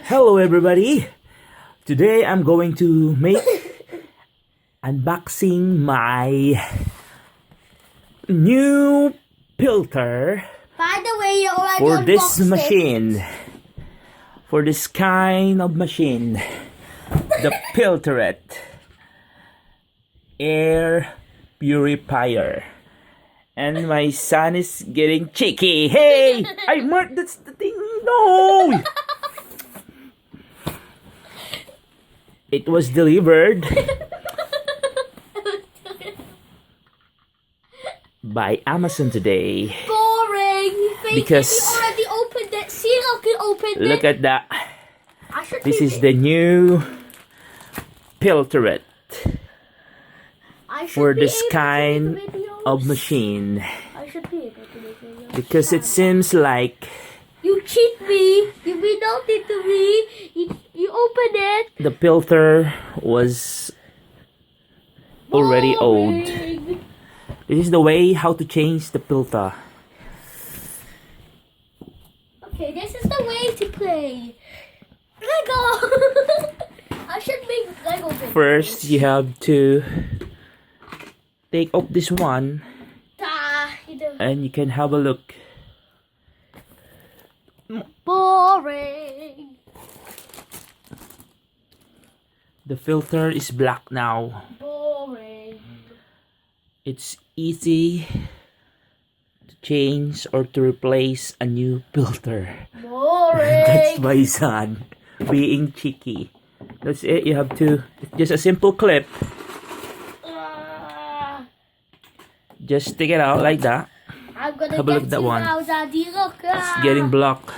Hello everybody! Today I'm going to make unboxing my new filter By the way, you already for this unboxed it. machine. For this kind of machine. The Purifier Air Purifier. And my son is getting cheeky. Hey! I marked that's the thing. No! It was delivered by Amazon today. Boring. Because you already opened it. Zero can open it. look at that. This is it. the new filter for this kind of machine. I should be able to make videos. Because it seems like You cheat me. You be naughty to me. You open it. the filter was already old. Boring. This is the way how to change the filter. Okay, this is the way to play. Lego. I should make Lego videos. First, you have to take off this one and you can have a look. Boring. The filter is black now. Boring. It's easy to change or to replace a new filter. Boring. That's my son being cheeky. That's it. You have to, just a simple clip. Just take it out like that. I'm gonna Have a look get at that you one. now, Daddy. Look. It's getting blocked.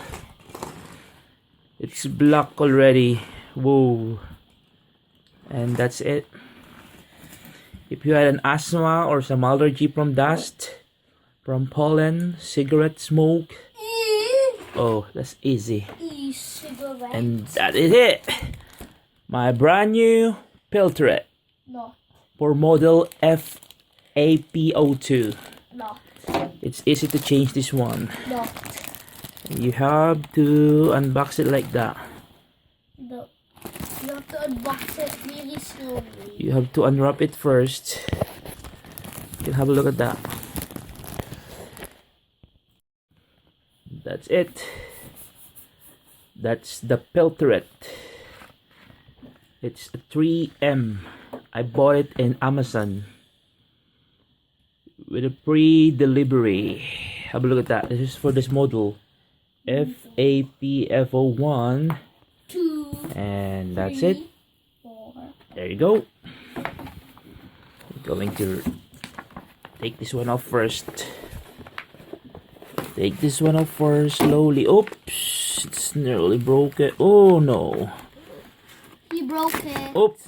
It's blocked already. Whoa. And that's it. If you had an asthma or some allergy from dust, from pollen, cigarette smoke, oh, that's easy. Cigarette. And that is it. My brand new filter No. for model FAP02. No. It's easy to change this one. No. You have to unbox it like that. No. You have to unbox it really slowly. You have to unwrap it first. You can have a look at that. That's it. That's the filter. It's a 3M. I bought it in Amazon with a pre-delivery. Have a look at that. This is for this model FAP01. 2, And that's 3, it. 4. There you go. I'm going to take this one off first. Take this one off first slowly. Oops, it's nearly broken. Oh no. He broke it. Oops,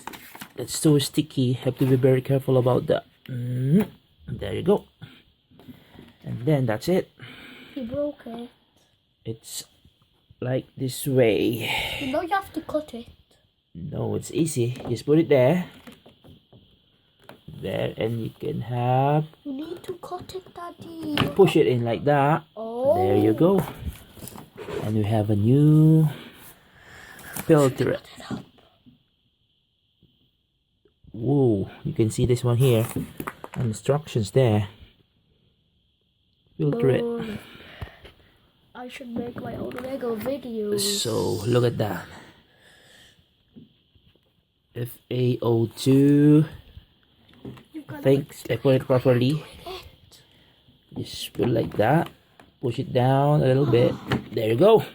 that's so sticky. Have to be very careful about that. There you go. And then that's it. He broke it. It's like this way. You know you have to cut it. No, it's easy. Just put it there. There, and you can have You need to cut it, Daddy. push it in like that. Oh. There you go. And we have a new filter. Whoa, you can see this one here. Instructions there. Filter it. I should make my own Lego videos. So look at that. FAO2. I think I put it properly. Just put it like that. Push it down a little bit. There you go.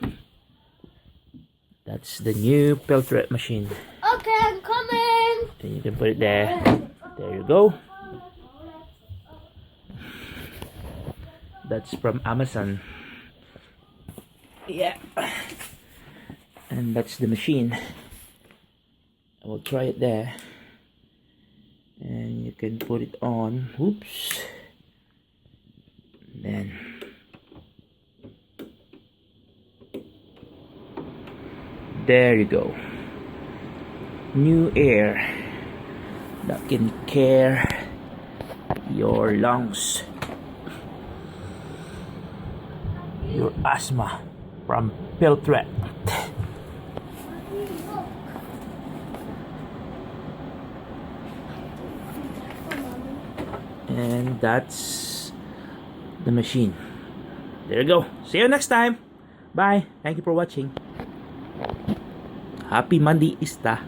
That's the new filter machine. Okay, I'm coming. And you can put it there. There you go. That's from Amazon. Yeah. And that's the machine. I will try it there. And you can put it on. Oops. Then there you go. New air that can care your lungs, your asthma from filter. And that's the machine. There you go. See you next time. Bye. Thank you for watching. Happy Monday Ista.